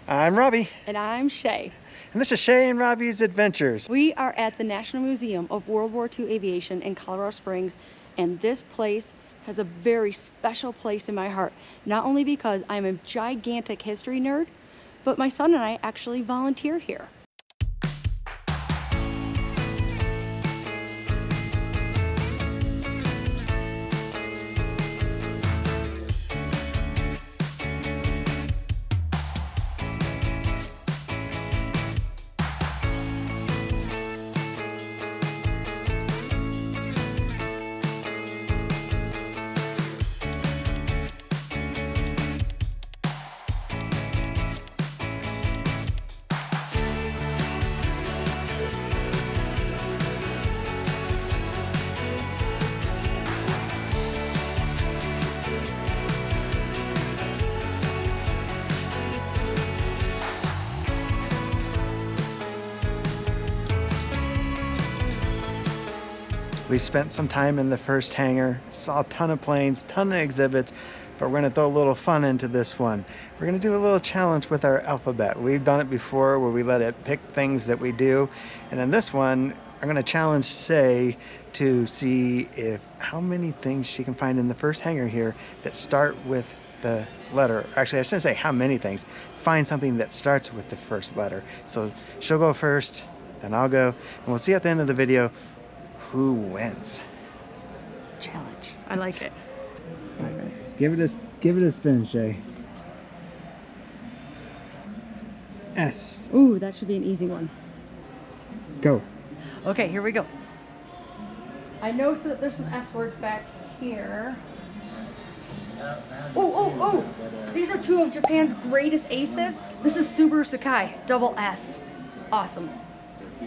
I'm Robby. And I'm Shae. And this is Shae and Robby's Adventures. We are at the National Museum of World War II Aviation in Colorado Springs, and this place has a very special place in my heart. Not only because I'm a gigantic history nerd, but my son and I actually volunteered here. We spent some time in the first hangar, saw a ton of planes, ton of exhibits, but we're gonna throw a little fun into this one. We're gonna do a little challenge with our alphabet. We've done it before where we let it pick things that we do. And in this one, I'm gonna challenge Shae to see how many things she can find in the first hangar here that start with the letter. Actually, I shouldn't say how many things. Find something that starts with the first letter. So she'll go first, then I'll go, and we'll see at the end of the video who wins. Challenge. I like it. All right. Give it a spin, Shae. S. Ooh, that should be an easy one. Go. Okay, here we go. I know there's some S words back here. Oh! These are two of Japan's greatest aces. This is Subaru Sakai, double S. Awesome.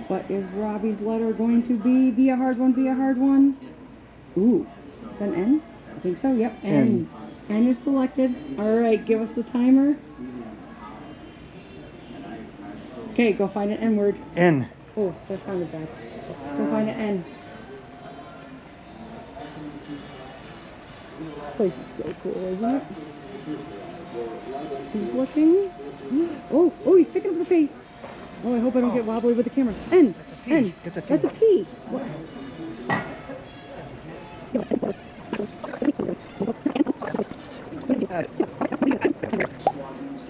What is Robby's letter going to be? Be a hard one, be a hard one. Ooh, is that an N? I think so, yep, N. N is selected. All right, give us the timer. Okay, go find an N word. N. Oh, that sounded bad. Go find an N. This place is so cool, isn't it? He's looking. Oh, he's picking up the pace. Oh, I hope I don't get wobbly with the camera. N. N. It's a P. That's a P. What?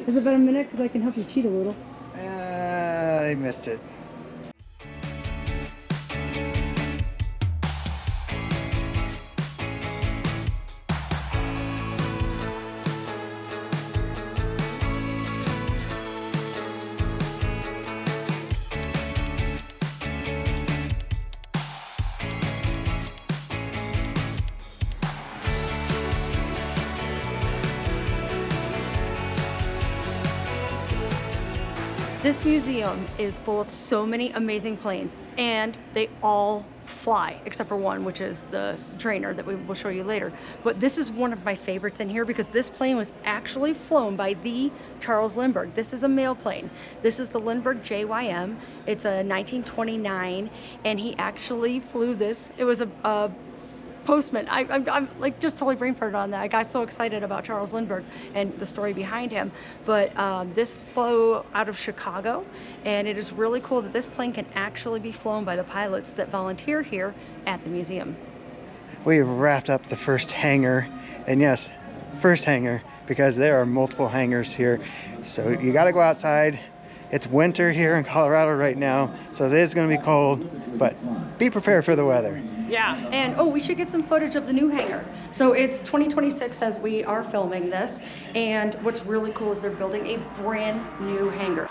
Is it about a minute? Because I can help you cheat a little. I missed it. This museum is full of so many amazing planes, and they all fly, except for one, which is the trainer that we will show you later. But this is one of my favorites in here because this plane was actually flown by the Charles Lindbergh. This is a mail plane. This is the Lindbergh JYM. It's a 1929, and he actually flew this. It was a postman. I'm like just totally brain farted on that. I got so excited about Charles Lindbergh and the story behind him. But this flew out of Chicago, and it is really cool that this plane can actually be flown by the pilots that volunteer here at the museum. We've wrapped up the first hangar, and yes, first hangar, because there are multiple hangars here. So you got to go outside. It's winter here in Colorado right now, so it is going to be cold, but be prepared for the weather. Yeah, and we should get some footage of the new hangar. So it's 2026 as we are filming this, and what's really cool is they're building a brand new hangar.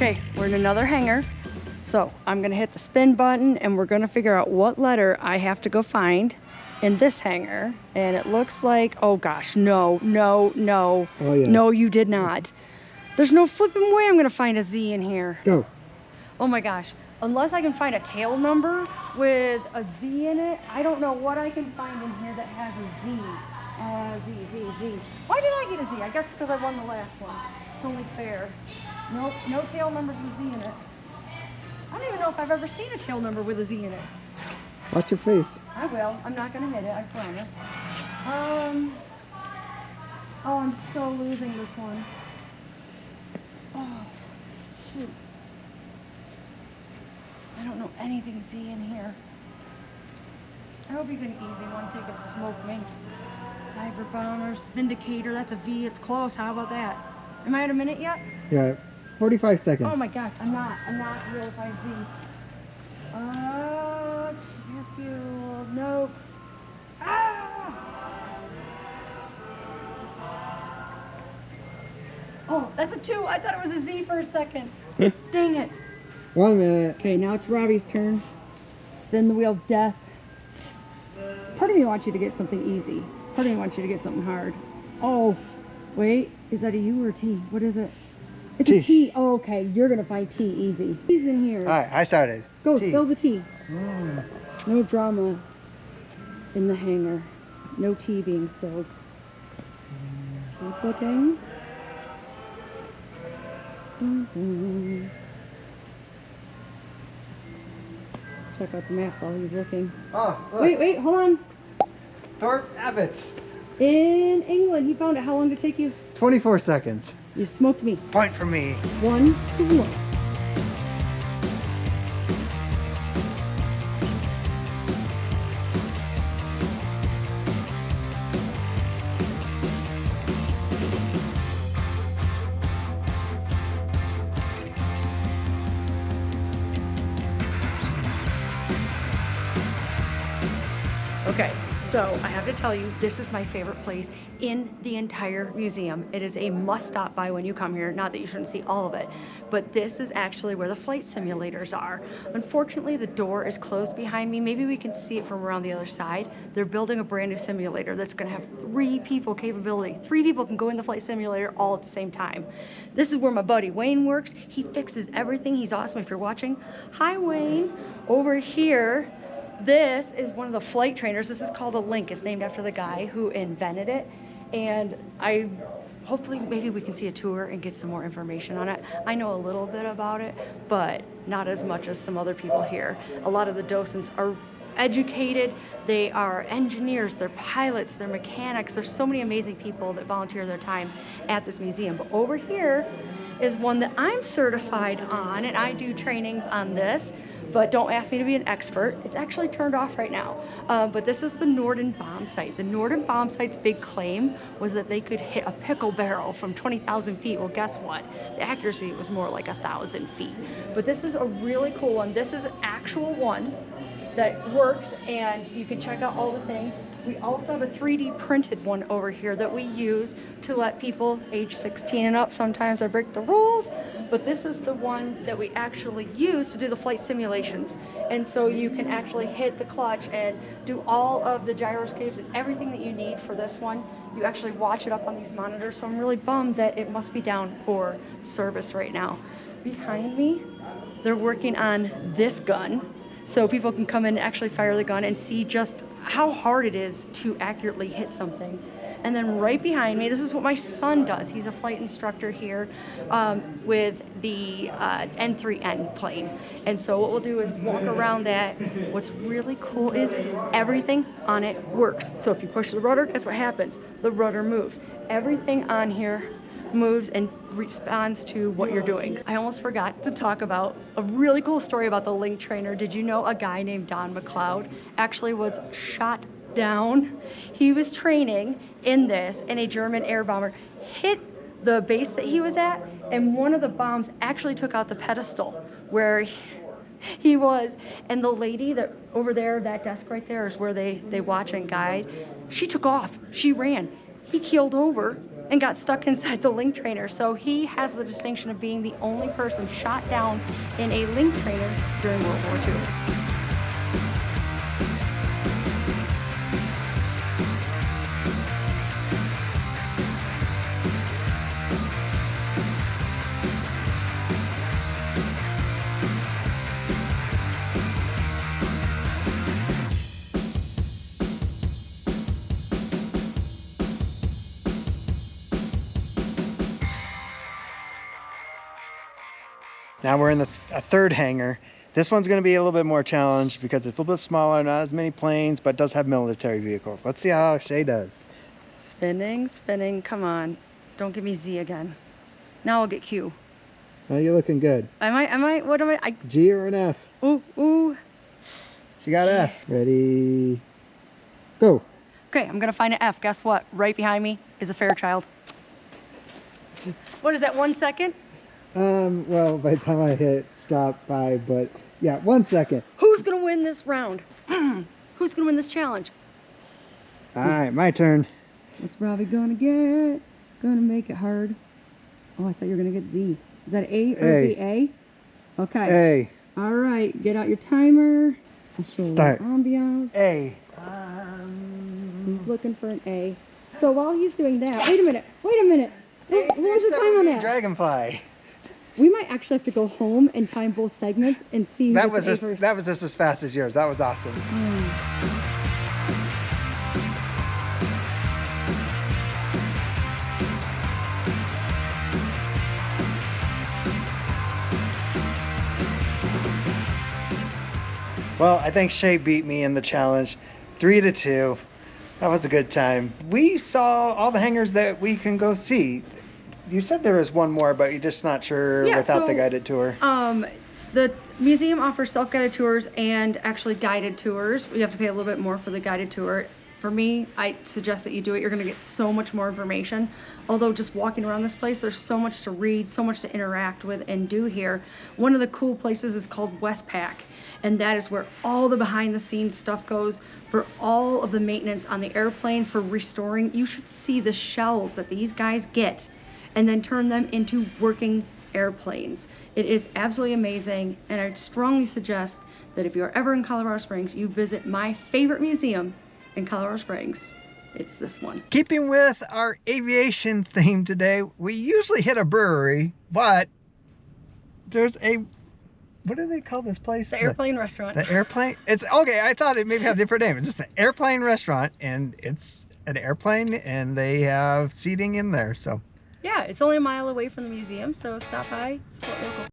Okay, we're in another hangar. So I'm gonna hit the spin button and we're gonna figure out what letter I have to go find in this hangar. And it looks like, oh gosh, no. Oh, yeah. No, you did not. There's no flipping way I'm gonna find a Z in here. Go. Oh my gosh, unless I can find a tail number with a Z in it, I don't know what I can find in here that has a Z. Z. Why did I get a Z? I guess because I won the last one. It's only fair. Nope, no tail numbers with Z in it. I don't even know if I've ever seen a tail number with a Z in it. Watch your face. I will. I'm not gonna hit it, I promise. Oh, I'm so losing this one. Oh, shoot. I don't know anything Z in here. I hope you get an easy one so you can smoke me. Diver bombers, Vindicator, that's a V, it's close. How about that? Am I at a minute yet? Yeah, 45 seconds. Oh my gosh, I'm not real if I Z. Air fuel, nope. Ah! Oh, that's a 2. I thought it was a Z for a second. Dang it. 1 minute. Okay, now it's Robby's turn. Spin the wheel of death. Part of me wants you to get something easy. Part of me wants you to get something hard. Oh, wait, is that a U or a T? What is it? It's T. a T. Oh, okay, you're gonna find T easy. T's in here. All right, I started. Go, T. spill the T. No drama in the hangar. No tea being spilled. Keep looking. Dun, dun. Check out the map while he's looking. Oh, look. Wait, hold on. Thorpe Abbott's. In England, he found it. How long did it take you? 24 seconds. You smoked me. Point for me. 1 to 1. Okay, so I have to tell you, this is my favorite place in the entire museum. It is a must stop by when you come here. Not that you shouldn't see all of it, but this is actually where the flight simulators are. Unfortunately, the door is closed behind me. Maybe we can see it from around the other side. They're building a brand new simulator that's gonna have 3 people capability. 3 people can go in the flight simulator all at the same time. This is where my buddy Wayne works. He fixes everything. He's awesome if you're watching. Hi, Wayne. Over here, this is one of the flight trainers. This is called a Link. It's named after the guy who invented it. And hopefully maybe we can see a tour and get some more information on it. I know a little bit about it, but not as much as some other people here. A lot of the docents are educated, they are engineers, they're pilots, they're mechanics. There's so many amazing people that volunteer their time at this museum. But over here is one that I'm certified on, and I do trainings on this. But don't ask me to be an expert. It's actually turned off right now. But this is the Norden bomb sight. The Norden bomb sight's big claim was that they could hit a pickle barrel from 20,000 feet. Well, guess what? The accuracy was more like 1,000 feet. But this is a really cool one. This is an actual one that works, and you can check out all the things. We also have a 3D printed one over here that we use to let people age 16 and up. Sometimes I break the rules, but this is the one that we actually use to do the flight simulations. And so you can actually hit the clutch and do all of the gyroscopes and everything that you need for this one. You actually watch it up on these monitors, so I'm really bummed that it must be down for service right now. Behind me, they're working on this gun, so people can come in and actually fire the gun and see just how hard it is to accurately hit something. And then right behind me, this is what my son does. He's a flight instructor here with the N3N plane. And so what we'll do is walk around that. What's really cool is everything on it works. So if you push the rudder, guess what happens? The rudder moves. Everything on here moves and responds to what you're doing. I almost forgot to talk about a really cool story about the Link trainer. Did you know a guy named Don McLeod actually was shot down? He was training in this, and a German air bomber hit the base that he was at, and one of the bombs actually took out the pedestal where he was. And the lady that over there, that desk right there is where they watch and guide. She took off. She ran. He keeled over and got stuck inside the Link trainer. So he has the distinction of being the only person shot down in a Link trainer during World War II. Now we're in a third hangar. This one's going to be a little bit more challenged because it's a little bit smaller, not as many planes, but does have military vehicles. Let's see how Shae does. Spinning, spinning, come on. Don't give me Z again. Now I'll get Q. Oh, you're looking good. What am I? G or an F? Ooh, ooh. She got F. Ready, go. Okay, I'm gonna find an F. Guess what? Right behind me is a Fairchild. What is that, 1 second? Well, by the time I hit stop 5, but yeah, 1 second. Who's gonna win this round? Who's gonna win this challenge? All right, my turn. What's Robby gonna get? Gonna make it hard. Oh, I thought you were gonna get Z. Is that A or B? A? Okay. A. All right, get out your timer. I'll show Start. Ambiance. A. He's looking for an A. So while he's doing that, wait a minute. What was the time on that? Dragonfly. We might actually have to go home and time both segments and see who That gets was an A first. that was just as fast as yours. That was awesome. Well, I think Shae beat me in the challenge, 3-2. That was a good time. We saw all the hangars that we can go see. You said there was one more, but you're just not sure without the guided tour. The museum offers self-guided tours and actually guided tours. You have to pay a little bit more for the guided tour. For me, I suggest that you do it. You're gonna get so much more information. Although just walking around this place, there's so much to read, so much to interact with and do here. One of the cool places is called Westpac, and that is where all the behind the scenes stuff goes for all of the maintenance on the airplanes, for restoring. You should see the shells that these guys get and then turn them into working airplanes. It is absolutely amazing, and I'd strongly suggest that if you're ever in Colorado Springs, you visit my favorite museum in Colorado Springs. It's this one. Keeping with our aviation theme today, we usually hit a brewery, but there's a, what do they call this place? The airplane restaurant. The airplane? It's okay, I thought it maybe had a different name. It's just the airplane restaurant, and it's an airplane, and they have seating in there, so. Yeah, it's only a mile away from the museum, so stop by, support local.